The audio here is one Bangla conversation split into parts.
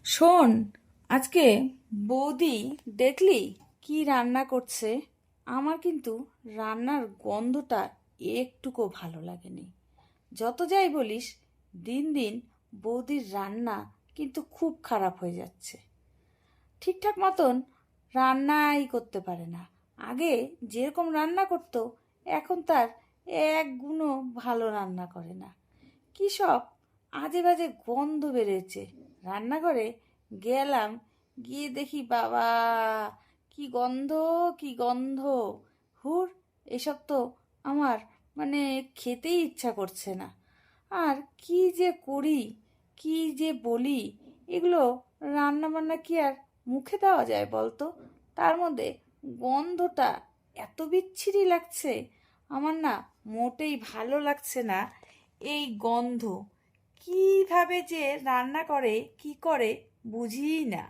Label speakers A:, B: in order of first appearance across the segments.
A: শোন, আজকে বৌদি দেখলি কি রান্না করছে? আমার কিন্তু রান্নার গন্ধটা একটুকু ভালো লাগেনি। যত যাই বলিস, দিন দিন বৌদির রান্না কিন্তু খুব খারাপ হয়ে যাচ্ছে। ঠিকঠাক মতন রান্নাই করতে পারে না। আগে যেরকম রান্না করতো, এখন তার এক গুণও ভালো রান্না করে না। কী সব আজে বাজে গন্ধ বেরোচ্ছে। রান্নাঘরে গেলাম, গিয়ে দেখি বাবা, কি গন্ধ, কি গন্ধ! হুর, এসব তো আমার মানে খেতেই ইচ্ছা করছে না। আর কি যে করি, কি যে বলি, এগুলো রান্না বান্না কি আর মুখে দেওয়া যায় বলতো? তার মধ্যে গন্ধটা এত বিচ্ছিরি লাগছে, আমার না মোটেই ভালো লাগছে না এই গন্ধ। কিভাবে যে রান্না করে কি করে বুঝিই না।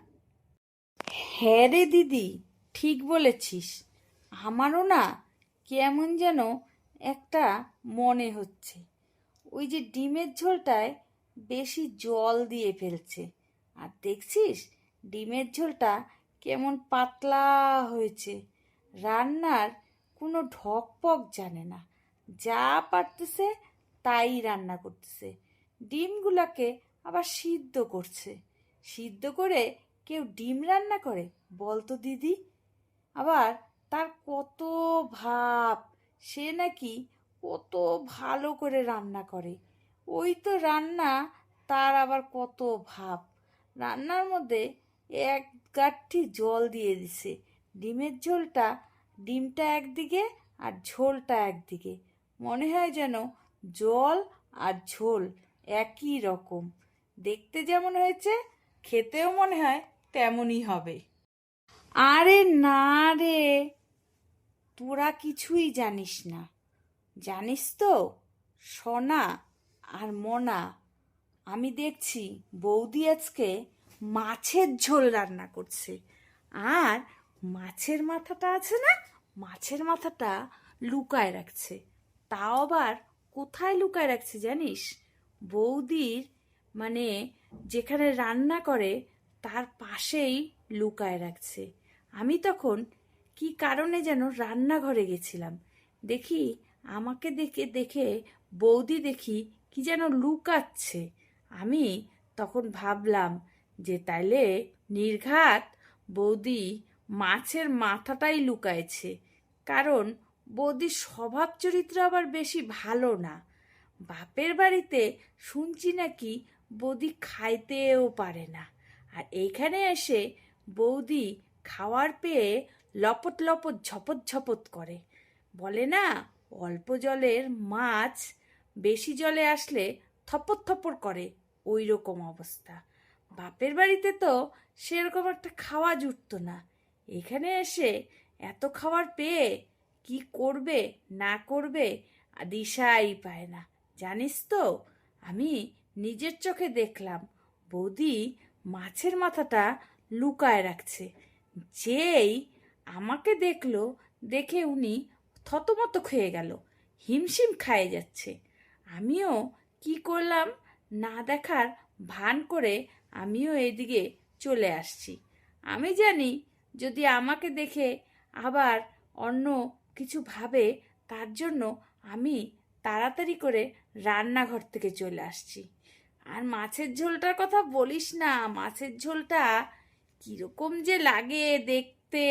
A: হ্যাঁ রে দিদি, ঠিক বলেছিস। আমারও না কেমন যেন একটা মনে হচ্ছে, ওই যে ডিমের ঝোলটায় বেশি জল দিয়ে ফেলছে। আর দেখছিস ডিমের ঝোলটা কেমন পাতলা হয়েছে। রান্নার কোনো ঢকপক জানে না, যা পারতেছে তাই রান্না করতেছে। ডিমগুলাকে আবার সিদ্ধ করছে। সিদ্ধ করে কেউ ডিম রান্না করে বলতো দিদি? আবার তার কত ভাব, সে নাকি কত ভালো করে রান্না করে। ওই তো রান্না, তার আবার কত ভাব। রান্নার মধ্যে এক গাঁট্টি জল দিয়ে দিছে। ডিমের ঝোলটা, ডিমটা একদিকে আর ঝোলটা একদিকে, মনে হয় যেন জল আর ঝোল একই রকম। দেখতে যেমন হয়েছে, খেতেও মনে হয় তেমনই হবে। আরে না রে, তোরা কিছুই জানিস না। জানিস তো সোনা আর মনা, আমি দেখছি বৌদি আজকে মাছের ঝোল রান্না করছে। আর মাছের মাথাটা আছে না, মাছের মাথাটা লুকায় রাখছে। তাও আবার কোথায় লুকায় রাখছে জানিস? বৌদির মানে যেখানে রান্না করে তার পাশেই লুকায় রাখছে। আমি তখন কি কারণে যেন রান্নাঘরে গেছিলাম, দেখি আমাকে দেখে দেখে বৌদি দেখি কি যেন লুকাচ্ছে। আমি তখন ভাবলাম যে তাইলে নির্ঘাত বৌদি মাছের মাথাটাই লুকায়ছে। কারণ বৌদির স্বভাব চরিত্র আবার বেশি ভালো না। বাপের বাড়িতে শুনছি নাকি বৌদি খাইতেও পারে না, আর এইখানে এসে বৌদি খাওয়ার পেয়ে লপট লপট ঝপট ঝপট করে। বলে না, অল্প জলের মাছ বেশি জলে আসলে থপর থপর করে, ওই রকম অবস্থা। বাপের বাড়িতে তো সেরকম একটা খাওয়া জুটতো না, এখানে এসে এত খাবার পেয়ে কি করবে না করবে দিশাই পায় না। জানিস তো, আমি নিজের চোখে দেখলাম বৌদি মাছের মাথাটা লুকায় রাখছে। যেই আমাকে দেখলো, দেখে উনি থতমত খেয়ে গেল, হিমশিম খায়ে যাচ্ছে। আমিও কি করলাম, না দেখার ভান করে আমিও এদিকে চলে আসছি। আমি জানি যদি আমাকে দেখে আবার অন্য কিছু ভাবে, তার জন্য আমি তাড়াতাড়ি করে রান্নাঘর থেকে চলে আসছি। আর মাছের ঝোলটার কথা বলিস না, মাছের ঝোলটা কিরকম যে লাগে দেখতে।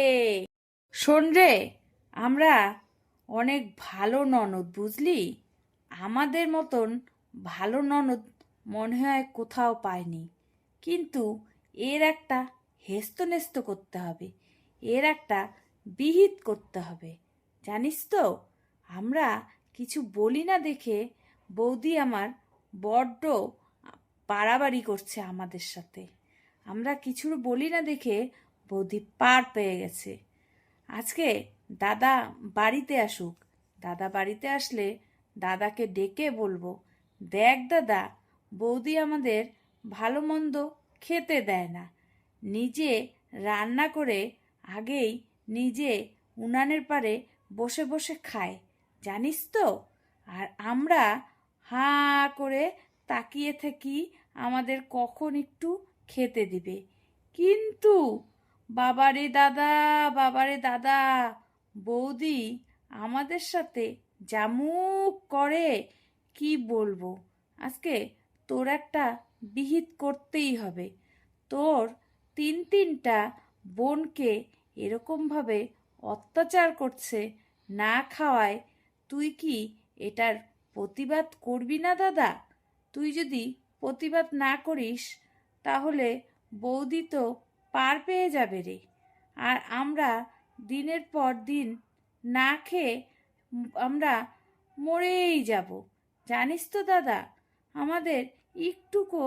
A: শোন রে, আমরা অনেক ভালো ননদ, বুঝলি? আমাদের মতন ভালো ননদ মনে হয় কোথাও পাইনি। কিন্তু এর একটা হেস্তনেস্ত করতে হবে, এর একটা বিহিত করতে হবে। জানিস তো, আমরা কিছু বলি না দেখে বৌদি আমার বড্ড বাড়াবাড়ি করছে আমাদের সাথে। আমরা কিছু বলি না দেখে বৌদি পার পেয়ে গেছে। আজকে দাদা বাড়িতে আসুক, দাদা বাড়িতে আসলে দাদাকে ডেকে বলবো, দেখ দাদা, বৌদি আমাদের ভালো মন্দ খেতে দেয় না, নিজে রান্না করে আগেই নিজে উনানের পারে বসে বসে খায়, জানিস তো? আর আমরা হাঁ করে তাকিয়ে থাকি আমাদের কখন একটু খেতে দিবে। কিন্তু বাবারে দাদা, বৌদি আমাদের সাথে জামুক করে, কি বলবো। আজকে তোর একটা বিহিত করতেই হবে। তোর তিনটা বোনকে এরকমভাবে অত্যাচার করছে, না খাওয়ায়, তুই কি এটার প্রতিবাদ করবি না দাদা? তুই যদি প্রতিবাদ না করিস তাহলে বৌদি তো পার পেয়ে যাবে রে। আর আমরা দিনের পর দিন না খেয়ে আমরা মরেই যাব। জানিস তো দাদা, আমাদের একটুকু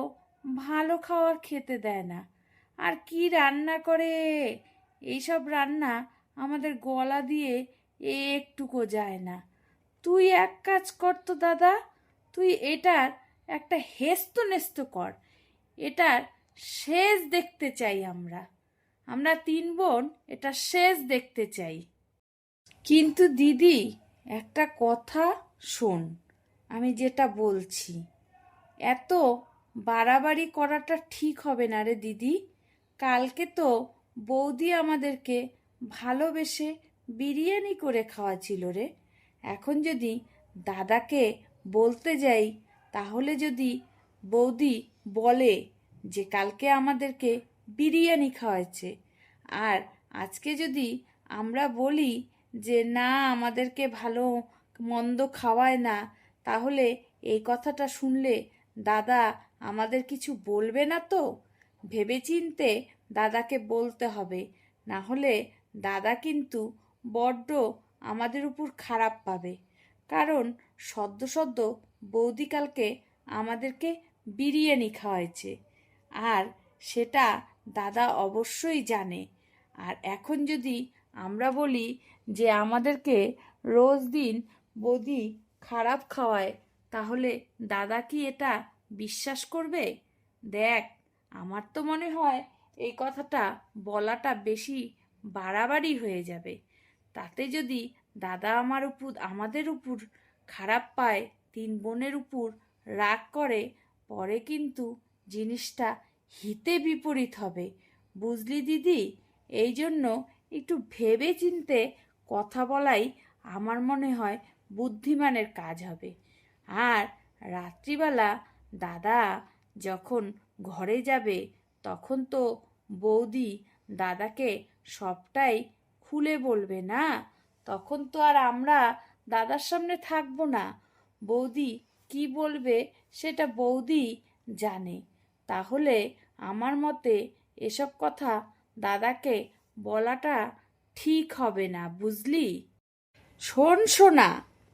A: ভালো খাবার খেতে দেয় না। আর কি রান্না করে! এইসব রান্না আমাদের গলা দিয়ে একটুকু যায় না। তুই এক কাজ কর তো দাদা, তুই এটার একটা হেস্ত নেস্ত কর। এটার শেষ দেখতে চাই আমরা। আমরা তিন বোন এটা শেষ দেখতে চাই। কিন্তু দিদি, একটা কথা শোন, আমি যেটা বলছি, এত বাড়াবাড়ি করাটা ঠিক হবে না রে দিদি। কালকে তো বৌদি আমাদেরকে ভালোবেসে বিরিয়ানি করে খাওয়াছিল রে। এখন যদি দাদাকে বলতে যাই, তাহলে যদি বৌদি বলে যে কালকে আমাদেরকে বিরিয়ানি খাওয়াচ্ছে, আর আজকে যদি আমরা বলি যে না, আমাদেরকে ভালো মন্দ খাওয়ায় না, তাহলে এই কথাটা শুনলে দাদা আমাদের কিছু বলবে না তো? ভেবেচিন্তে দাদাকে বলতে হবে, না হলে দাদা কিন্তু বড্ড আমাদের উপর খারাপ পাবে। কারণ সদ্য সদ্য বৌদি কালকে আমাদেরকে বিরিয়ানি খাওয়াইছে, আর সেটা দাদা অবশ্যই জানে। আর এখন যদি আমরা বলি যে আমাদেরকে রোজ দিন বৌদি খারাপ খাওয়ায়, তাহলে দাদা কি এটা বিশ্বাস করবে? দেখ, আমার তো মনে হয় এই কথাটা বলাটা বেশি বাড়াবাড়ি হয়ে যাবে। তাতে যদি দাদা আমাদের উপর খারাপ পায়, তিন বোনের উপর রাগ করে, পরে কিন্তু জিনিসটা হিতে বিপরীত হবে। বুঝলি দিদি? এই জন্য একটু ভেবে চিন্তে কথা বলাই আমার মনে হয় বুদ্ধিমানের কাজ হবে। আর রাত্রিবেলা দাদা যখন ঘরে যাবে, তখন তো বৌদি দাদাকে সবটাই খুলে বলবে না। তখন তো আর আমরা দাদার সামনে থাকবো না। বৌদি কি বলবে সেটা বৌদি জানে। তাহলে আমার মতে এসব কথা দাদাকে বলাটা ঠিক হবে না, বুঝলি? শোন সোনা,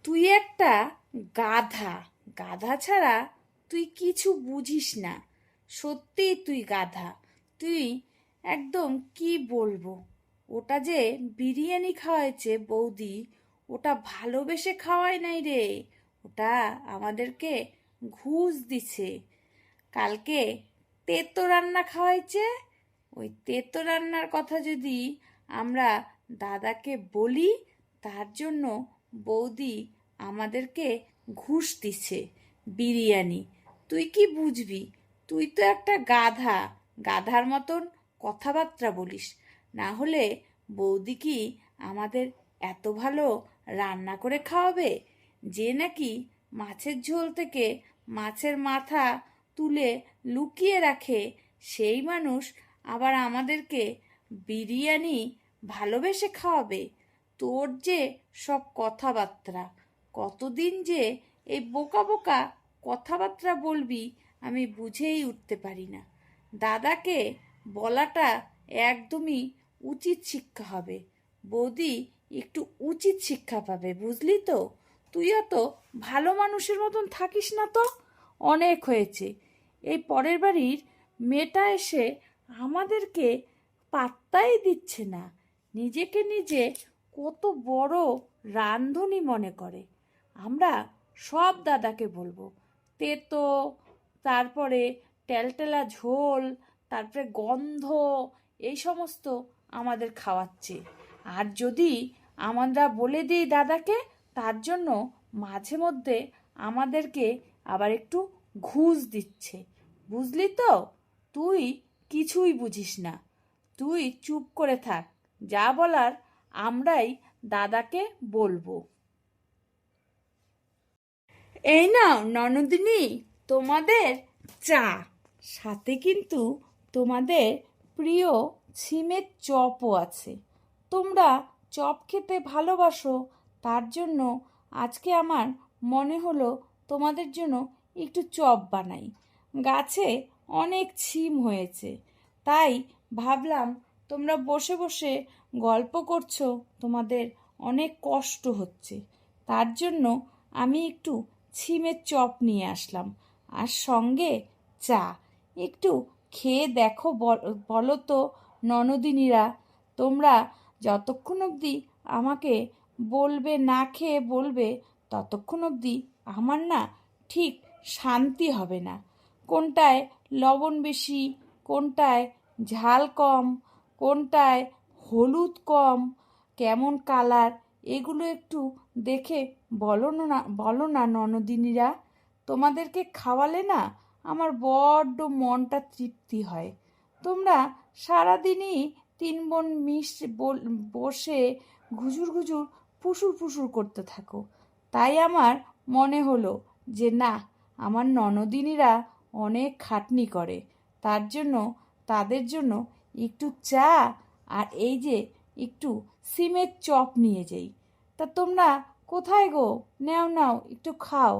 A: তুই একটা গাধা। গাধা ছাড়া তুই কিছু বুঝিস না। সত্যিই তুই গাধা। তুই একদম কি বলবো, ওটা যে বিরিয়ানি খাওয়াইছে বৌদি, ওটা ভালোবেসে খাওয়ায় নাই রে। ওটা আমাদেরকে ঘুষ দিছে। কালকে তেতো রান্না খাওয়াইছে। ওই তেতো রান্নার কথা যদি আমরা দাদাকে বলি, তার জন্য বৌদি আমাদেরকে ঘুষ দিছে বিরিয়ানি। তুই কি বুঝবি? তুই তো একটা গাধা। গাধার মতন কথাবার্তা বলিস। না হলে বৌদি কি আমাদের এত ভালো রান্না করে খাওয়াবে যে নাকি মাছের ঝোল থেকে মাছের মাথা তুলে লুকিয়ে রাখে? সেই মানুষ আবার আমাদেরকে বিরিয়ানি ভালোবেসে খাওয়াবে? তোর যে সব কথাবার্তা, কতদিন যে এই বোকা বোকা কথাবার্তা বলবি আমি বুঝেই উঠতে পারি না। দাদাকে বলাটা একদমই উচিত শিক্ষা হবে। বৌদি একটু উচিত শিক্ষা পাবে, বুঝলি তো? তুইও তো ভালো মানুষের মতন থাকিস না তো। অনেক হয়েছে। এই পরের বাড়ির মেয়েটা এসে আমাদেরকে পাত্তাই দিচ্ছে না। নিজেকে নিজে কত বড় রাঁধুনি মনে করে। আমরা সব দাদাকে বলবো। তেতো, তারপরে টেলটেলা ঝোল, তারপরে গন্ধ, এই সমস্ত আমাদের খাওয়াচ্ছে। আর যদি আমরা বলে দিই দাদাকে, তার জন্য মাঝে মধ্যে আমাদেরকে আবার একটু ঘুষ দিচ্ছে। বুঝলি তো? তুই কিছুই বুঝিস না। তুই চুপ করে থাক, যা বলার আমরাই দাদাকে বলবো। এই নাও ননদিনী, তোমাদের চা, সাথে কিন্তু তোমাদের প্রিয় সিমের চপও আছে। তোমরা চপ খেতে ভালোবাসো, তার জন্য আজকে আমার মনে হলো তোমাদের জন্য একটু চপ বানাই। গাছে অনেক ছিম হয়েছে, তাই ভাবলাম তোমরা বসে বসে গল্প করছো, তোমাদের অনেক কষ্ট হচ্ছে, তার জন্য আমি একটু ছিমের চপ নিয়ে আসলাম, আর সঙ্গে চা। একটু খেয়ে দেখো, বলো তো ননদিনীরা, তোমরা যতক্ষণ অবধি আমাকে বলবে না খেয়ে বলবে, ততক্ষণ অবধি আমার না ঠিক শান্তি হবে না। কোনটায় লবণ বেশি, কোনটায় ঝাল কম, কোনটায় হলুদ কম, কেমন কালার, এগুলো একটু দেখে বলো না ননদিনীরা। তোমাদেরকে খাওয়ালে না আমার বড্ড মনটা তৃপ্তি হয়। তোমরা সারাদিনই তিন বোন বসে ঘুজুর ঘুজুর ফুসুর ফুসুর করতে থাকো, তাই আমার মনে হলো যে না, আমার ননদিনীরা অনেক খাটনি করে, তার জন্য তাদের জন্য একটু চা আর এই যে একটু সিমের চপ নিয়ে যাই। তা তোমরা কোথায় গো? নাও নাও, একটু খাও,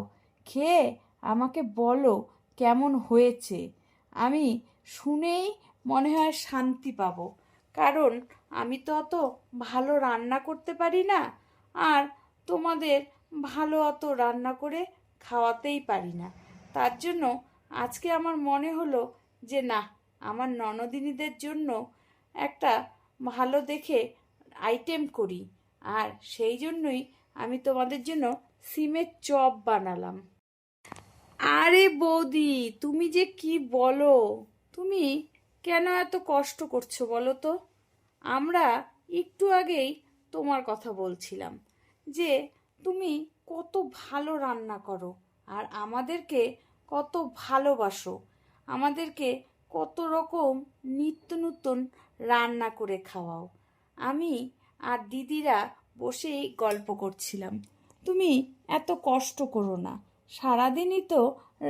A: খেয়ে আমাকে বলো কেমন হয়েছে। আমি শুনেই মনে হয় শান্তি পাবো, কারণ আমি তো অত ভালো রান্না করতে পারি না, আর তোমাদের ভালো অত রান্না করে খাওয়াতেই পারি না। তার জন্য আজকে আমার মনে হলো যে না, আমার ননদিনীদের জন্য একটা ভালো দেখে আইটেম করি, আর সেই জন্যই আমি তোমাদের জন্য সিমের চপ বানালাম। আরে বৌদি, তুমি যে কি বলো, তুমি কেন এত কষ্ট করছো বলো তো? আমরা একটু আগেই তোমার কথা বলছিলাম যে তুমি কত ভালো রান্না করো, আর আমাদেরকে কত ভালোবাসো, আমাদেরকে কত রকম নিত্য নতুন রান্না করে খাওয়াও। আমি আর দিদিরা বসেই গল্প করছিলাম, তুমি এত কষ্ট করো না, সারাদিনই তো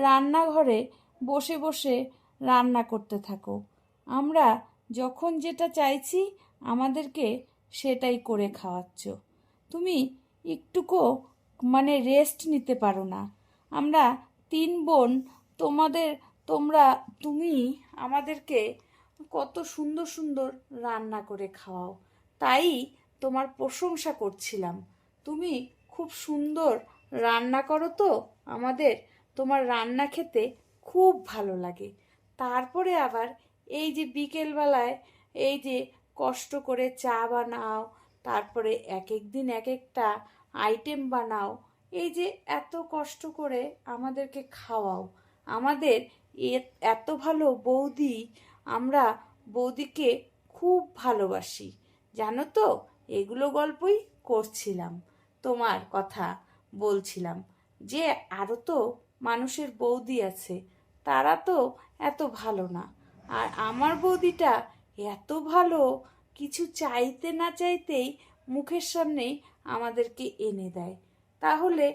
A: রান্নাঘরে বসে বসে রান্না করতে থাকো। আমরা যখন যেটা চাইছি আমাদেরকে সেটাই করে খাওয়াচ্ছ। তুমি একটুকু মানে রেস্ট নিতে পারো না। আমরা তিন বোন, তোমাদের তোমরা তুমি আমাদেরকে কত সুন্দর সুন্দর রান্না করে খাওয়াও, তাই তোমার প্রশংসা করছিলাম। তুমি খুব সুন্দর রান্না করো তো, আমাদের তোমার রান্না খেতে খুব ভালো লাগে। তারপরে আবার এই যে বিকেলবেলায় এই যে কষ্ট করে চা বানাও, তারপরে এক এক দিন এক একটা আইটেম বানাও, এই যে এত কষ্ট করে আমাদেরকে খাওয়াও, আমাদের এত ভালো বৌদি, আমরা বৌদিকে খুব ভালোবাসি জানো তো। এগুলো গল্পই করছিলাম, তোমার কথা বলছিলাম যে আরও তো মানুষের বৌদি আছে, তারা তো এত ভালো না, আর আমার বৌদিটা এত ভালো, কিছু চাইতে না চাইতেই মুখের সামনেই আমাদেরকে এনে দেয়। তাহলে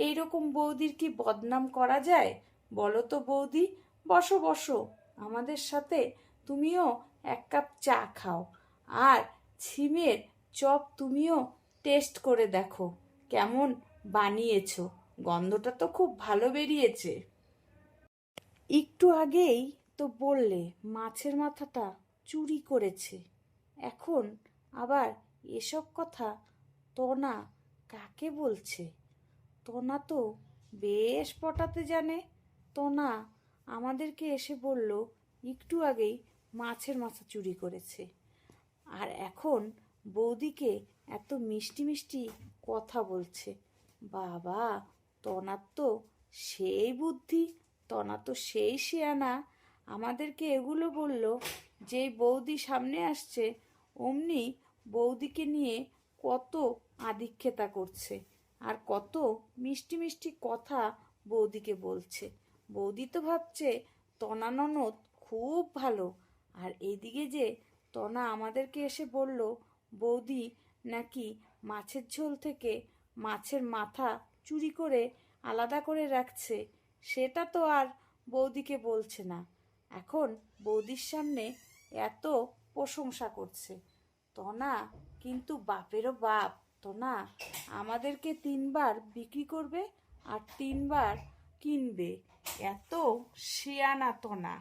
A: এইরকম বৌদির কি বদনাম করা যায় বলো তো বৌদি? বসো বসো আমাদের সাথে, তুমিও এক কাপ চা খাও, আর ছিমের চপ তুমিও টেস্ট করে দেখো কেমন বানিয়েছো, গন্ধটা তো খুব ভালো বেরিয়েছে। একটু আগেই তো বললে মাছের মাথাটা চুরি করেছে, এখন আবার এসব কথা টোনা কাকে বলছে? টোনা তো বেশ পটাতে জানে। টোনা আমাদেরকে এসে বলল একটু আগেই মাছের মাথা চুরি করেছে, আর এখন বৌদিকে এত মিষ্টি মিষ্টি কথা বলছে। বাবা, তনার তো সেই বুদ্ধি, তনা তো সেই শিয়ানা, আমাদেরকে এগুলো বলল। যেই বৌদি সামনে আসছে অমনি বৌদিকে নিয়ে কত আদিক্ষেতা করছে, আর কত মিষ্টি মিষ্টি কথা বৌদিকে বলছে। বৌদি তো ভাবছে তনা ননদ খুব ভালো, আর এইদিকে যে টনা আমাদেরকে এসে বলল বৌদি নাকি মাছের ঝোল থেকে মাছের মাথা চুরি করে আলাদা করে রাখছে, সেটা তো আর বৌদিকে বলছে না, এখন বৌদির সামনে এত প্রশংসা করছে। টনা কিন্তু বাপেরও বাপ। টনা আমাদেরকে 3বার বিক্রি করবে আর 3বার কিনবে, এত শিয়ানা টনা।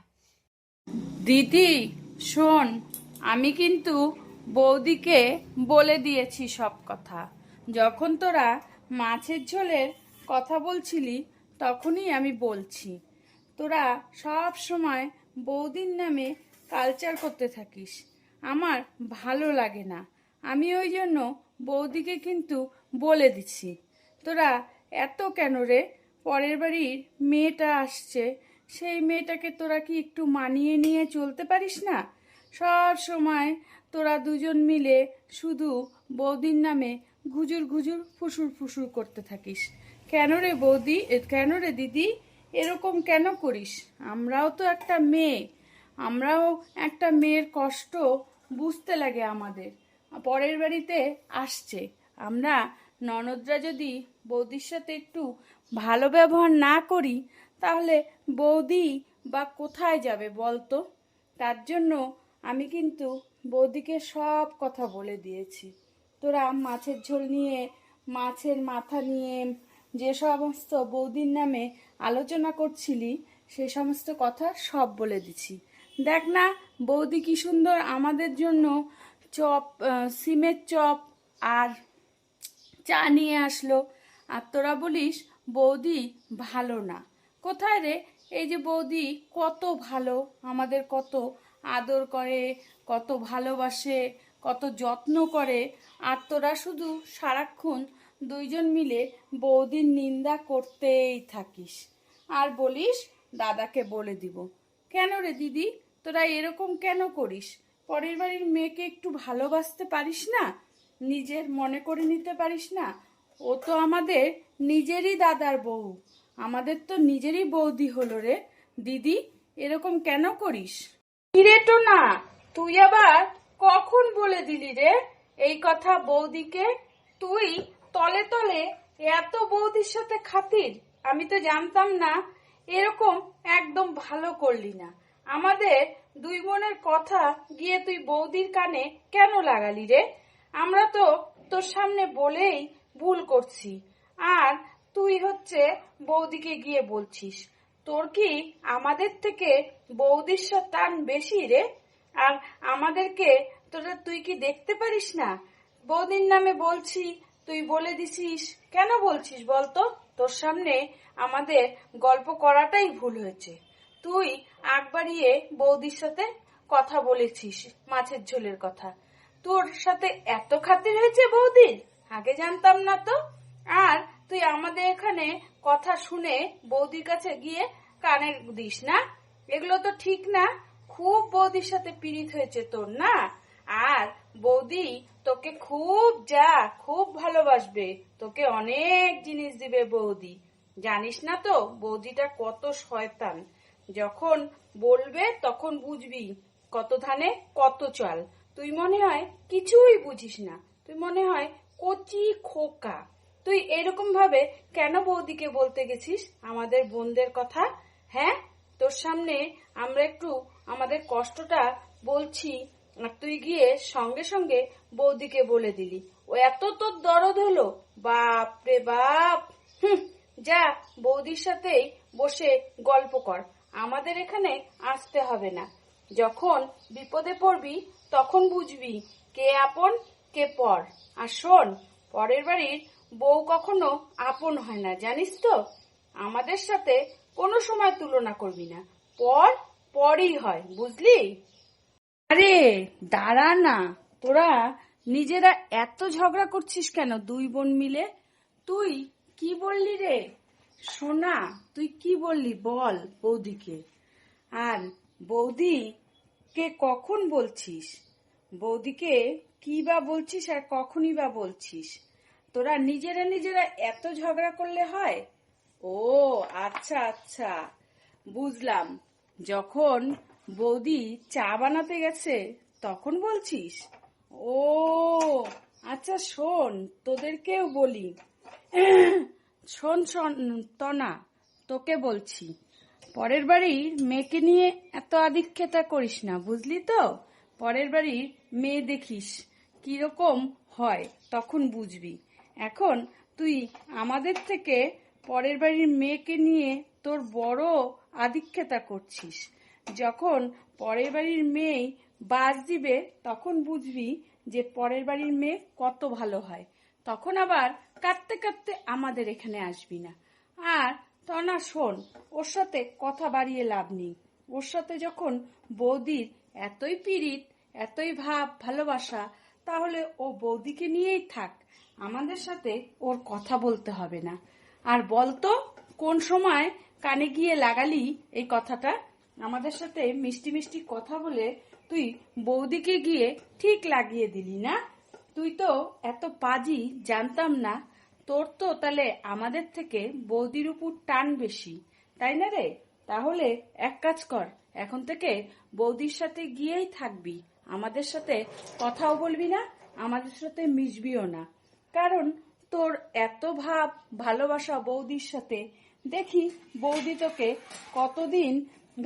A: দিদি শোন, আমি কিন্তু বৌদিকে বলে দিয়েছি সব কথা। যখন তোরা মাছের ঝোলের কথা বলছিলি তখনই আমি বলছি, তোরা সব সময় বৌদির নামে কালচার করতে থাকিস, আমার ভালো লাগে না। আমি ওই জন্য বৌদিকে কিন্তু বলে দিচ্ছি। তোরা এত কেন রে? পরের বাড়ির মেয়েটা আসছে, সেই মেয়েটাকে তোরা কি একটু মানিয়ে নিয়ে চলতে পারিস না? সব সময় তোরা দুজন মিলে শুধু বৌদির নামে ঘুজুর ঘুজুর ফুসুর ফুসুর করতে থাকিস। কেন রে বৌদি, কেন রে দিদি, এরকম কেন করিস? আমরাও তো একটা মেয়ে, আমরাও একটা মেয়ের কষ্ট বুঝতে লাগে আমাদের। পরের বাড়িতে আসছে, আমরা ননদরা যদি বৌদির সাথে একটু ভালো ব্যবহার না করি তাহলে বৌদি বা কোথায় যাবে বলতো? তার জন্য আমি কিন্তু বৌদিকে সব কথা বলে দিয়েছি। তোরা মাছের ঝোল নিয়ে, মাছের মাথা নিয়ে যে সমস্ত বৌদির নামে আলোচনা করছিলি সে সমস্ত কথা সব বলে দিছি। দেখ না বৌদি কি সুন্দর আমাদের জন্য চপ, সিমের চপ আর চা নিয়ে আসলো, আর তোরা বলিস বৌদি ভালো না। কোথায় রে? এই যে বৌদি কত ভালো, আমাদের কত আদর করে, কত ভালোবাসে, কত যত্ন করে, আর তোরা শুধু সারাক্ষণ দুইজন মিলে বৌদির নিন্দা করতেই থাকিস আর বলিস দাদাকে বলে দিব। কেন রে দিদি, তোরা এরকম কেন করিস? পরের বাড়ির মেয়েকে একটু ভালোবাসতে পারিস না? নিজের মনে করে নিতে পারিস না? ও তো আমাদের নিজেরই দাদার বউ, আমাদের তো নিজেরই বৌদি হলো রে। দিদি এরকম কেন করিস? কিরে টোনা, তুই আবার কখন বলে দিলি রে এই কথা বৌদিকে? তুই তলে তলে এত বৌদির সাথে খাতির, আমি তো জানতাম না। এরকম একদম ভালো করলি না। আমাদের দুই বোনের কথা গিয়ে তুই বৌদির কানে কেন লাগালি রে? আমরা তো তোর সামনে বলেই ভুল করছি, আর তুই হচ্ছে বৌদিকে গিয়ে বলছিস। তোর কি আমাদের থেকে বৌদির টান বেশি রে? আর আমাদেরকে তুই কি দেখতে পারিস না? বৌদির নামে বলছি, তুই বলে দিছিস। কেন বলছিস বলতো? তোর সামনে আমাদের গল্প করাটাই ভুল হয়েছে। তুই আগ বাড়িয়ে বৌদির সাথে কথা বলেছিস মাছের ঝোলের কথা। তোর সাথে এত খাতির হয়েছে বৌদির, আগে জানতাম না তো। আর তুই আমাদের এখানে কথা শুনে বৌদির কাছে গিয়ে কানে দিস না, এগুলো তো ঠিক না। খুব বৌদির সাথে পীড়িত হয়েছে তোর না? আর বৌদি তোকে খুব ভালোবাসবে, তোকে অনেক জিনিস দিবে বৌদি। জানিস না তো বৌদিটা কত শয়তান। যখন বলবে তখন বুঝবি কত ধানে কত চাল। তুই মনে হয় কিছুই বুঝিস না, তুই মনে হয় কচি খোকা। তুই এরকম ভাবে কেন বৌদিকে বলতে গেছিস আমাদের বোনদের কথা? হ্যাঁ, তোর সামনে আমরা একটু আমাদের কষ্টটা বলছি আর তুই গিয়ে সঙ্গে সঙ্গে বৌদিকে বলে দিলি। ও এত তোর দরদ হলো? বাপ রে বাপ! যা বৌদির সাথেই বসে গল্প কর, আমাদের এখানে আসতে হবে না। যখন বিপদে পড়বি তখন বুঝবি কে আপন কে পর। আর শোন, পরের বাড়ির বউ কখনো আপন হয় না, জানিস তো? আমাদের সাথে কোনো সময় তুলনা করবি না, পর পরই হয়, বুঝলি? আরে দাঁড়া না, তোরা নিজেরা এত ঝগড়া করছিস কেন দুই বোন মিলে? তুই কি বললি রে সোনা? তুই কি বললি বল বৌদিকে? আর বৌদিকে কখন বলছিস? বৌদিকে কি বা বলছিস আর কখনই বা বলছিস? তোরা নিজেরা এত ঝগড়া করলে হয়? ও আচ্ছা আচ্ছা, বুঝলাম। যখন বৌদি চা বানাতে গেছে তখন বলছিস? ও আচ্ছা, শোন, তোদেরকেও বলি। শোন শোন তনা, তোকে বলছি, পরের বাড়ির মেয়েকে নিয়ে এত আদিক্ষেতা করিস না, বুঝলি তো? পরের বাড়ির মেয়ে দেখিস কিরকম হয়, তখন বুঝবি। এখন তুই আমাদের থেকে পরের বাড়ির মেয়েকে নিয়ে তোর বড় আদিক্ষেতা করছিস। যখন পরের বাড়ির মেয়ে বাস দিবে তখন বুঝবি যে পরের বাড়ির মেয়ে কত ভালো হয়। তখন আবার কাঁদতে কাঁদতে আমাদের এখানে আসবি না। আর তনা শোন, ওর সাথে কথা বাড়িয়ে লাভ নেই। ওর সাথে যখন বৌদির এতই পীড়িত, এতই ভাব ভালোবাসা, তাহলে ও বৌদিকে নিয়েই থাক, আমাদের সাথে ওর কথা বলতে হবে না। আর বলতো কোন সময় কানে গিয়ে লাগালি এই কথাটা? আমাদের সাথে মিষ্টি মিষ্টি কথা বলে তুই বৌদিকে গিয়ে ঠিক লাগিয়ে দিলি না? তুই তো এত পাজি, জানতাম না। তোর তো তাহলে আমাদের থেকে বৌদির উপর টান বেশি, তাই না রে? তাহলে এক কাজ কর, এখন থেকে বৌদির সাথে গিয়েই থাকবি, আমাদের সাথে কথাও বলবি না, আমাদের সাথে মিশবিও না। কারণ তোর এত ভাব ভালোবাসা বৌদির সাথে, দেখি বৌদি তোকে কতদিন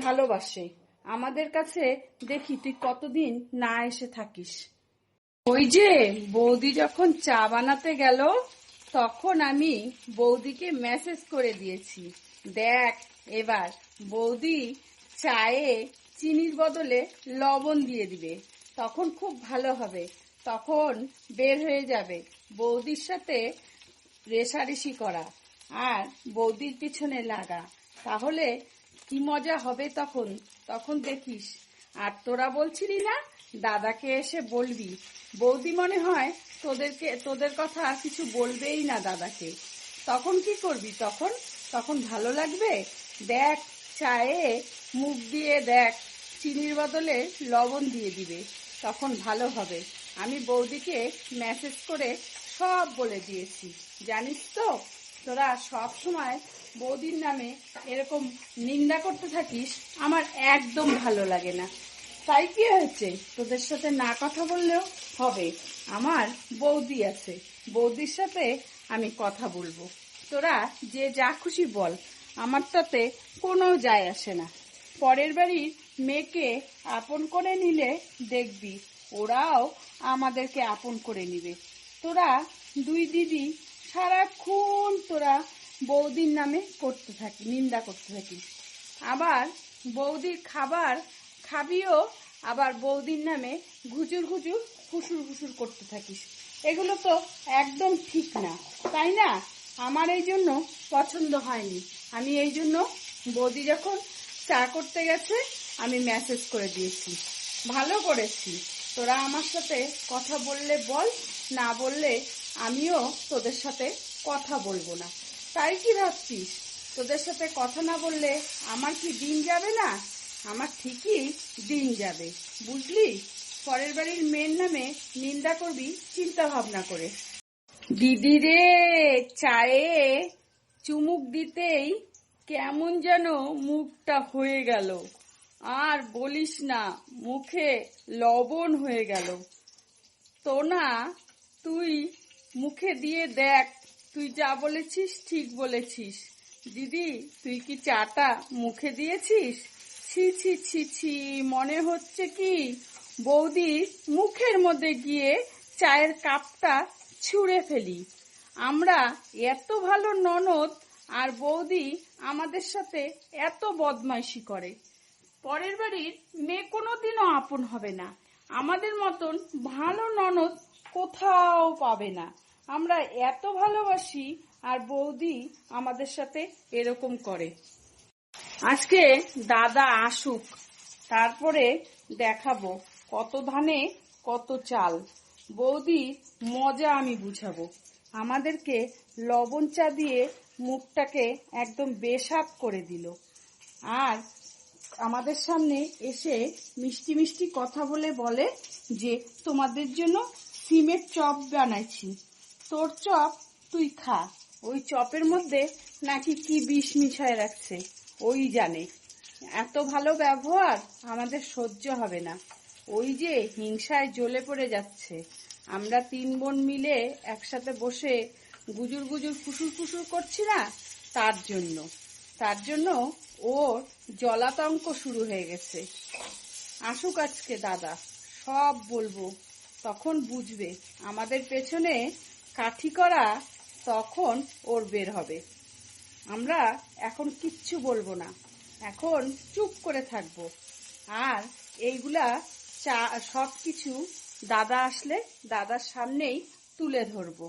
A: ভালোবাসে। আমাদের কাছে দেখি তুই কতদিন না এসে থাকিস। ওই যে বৌদি যখন চা বানাতে গেল তখন আমি বৌদিকে মেসেজ করে দিয়েছি, দেখ এবার বৌদি চায়ে চিনির বদলে লবণ দিয়ে দিবে, তখন খুব ভালো হবে। তখন বের হয়ে যাবে বৌদির সাথে রেষারেষি করা আর বৌদির পিছনে লাগা, তাহলে কি মজা হবে তখন, তখন দেখিস। আর তোরা বলছিলি না দাদাকে এসে বলবি, বৌদি মনে হয় তোদের কথা কিছু বলবেই না দাদাকে, তখন কি করবি? তখন তখন ভালো লাগবে। দেখ চায়ে মুখ দিয়ে দেখ চিনির বদলে লবণ দিয়ে দিবে, তখন ভালো হবে। আমি বৌদিকে মেসেজ করে সব বলে দিয়েছি, জানিস তো? তোরা সব সময় বৌদির নামে এরকম নিন্দা করতে থাকিস, আমার একদম ভালো লাগে না। তাই কি হয়েছে, তোদের সাথে না কথা বললেও হবে, আমার বৌদি আছে, বৌদির সাথে আমি কথা বলবো। তোরা যে যা খুশি বল, আমার তাতে কোনো যায় আসে না। পরের বাড়ির মেয়েকে আপন করে নিলে দেখবি ওরাও আমাদেরকে আপন করে নিবে। তোরা দুই দিদি সারাক্ষণ তোরা বৌদির নামে করতে থাকি, নিন্দা করতে থাকিস, আবার বৌদির খাবার খাবিও, আবার বৌদির নামে ঘুচুর ঘুচুর ফুসুর ফুসুর করতে থাকিস। এগুলো তো একদম ঠিক না, তাই না? আমার এই জন্য পছন্দ হয়নি। আমি এই জন্য বৌদি যখন চা করতে গেছে আমি মেসেজ করে দিয়েছি। ভালো করেছি। তোরা আমার সাথে কথা বললে বল, না বললে আমিও তোদের সাথে কথা বলবো না। তাই কি ভাবছিস তোদের সাথে কথা না বললে আমার কি দিন যাবে না? আমার ঠিকই দিন যাবে, বুঝলি? পরের বাড়ির মেয়ের নামে নিন্দা করবি চিন্তা ভাবনা করে। দিদি রে, চায়ে চুমুক দিতেই কেমন যেন মুখটা হয়ে গেল, আর বলিস না, মুখে লবণ হয়ে গেল। তো না, তুই মুখে দিয়ে দেখ, তুই যা বলেছিস ঠিক বলেছিস। দিদি তুই কি চাটা মুখে দিয়েছিস? ছি ছি ছি ছি, মনে হচ্ছে কি বৌদির মুখের মধ্যে গিয়ে চায়ের কাপটা ছুঁড়ে ফেলি। আমরা এত ভালো ননদ আর বৌদি আমাদের সাথে এত বদমাইশি করে। পরের বাড়ির মেয়ে কোনোদিনও আপন হবে না, আমাদের মতন ভালো ননদ কোথাও পাবে না। আমরা এত ভালোবাসি আর বৌদি আমাদের সাথে এরকম করে। আজকে দাদা আসুক, তারপরে দেখাবো কত ধানে কত চাল। বৌদি মজা আমি বুঝাবো। আমাদেরকে লবণ চা দিয়ে মুখটাকে একদম বেস্বাদ করে দিল। আর আমাদের সামনে এসে মিষ্টি মিষ্টি কথা বলে যে তোমাদের জন্য সিমের চপ বানাইছি, তোর চপ তুই খা। ওই চপের মধ্যে নাকি কি বিষ মিশায় রাখছে ওই জানে। এত ভালো ব্যবহার আমাদের সহ্য হবে না। ওই যে হিংসায় জ্বলে পড়ে যাচ্ছে। আমরা 3 বোন মিলে একসাথে বসে গুজুর গুজুর ফুসুর ফুসুর করছি না, তার জন্য ওর জলাতঙ্ক শুরু হয়ে গেছে। আসুক আজকে দাদা, সব বলবো, তখন বুঝবে আমাদের পেছনে কাঠি করা, তখন ওর বের হবে। আমরা এখন কিচ্ছু বলবো না, এখন চুপ করে থাকবো। আর এইগুলা সব কিছু দাদা আসলে দাদার সামনেই তুলে ধরবো।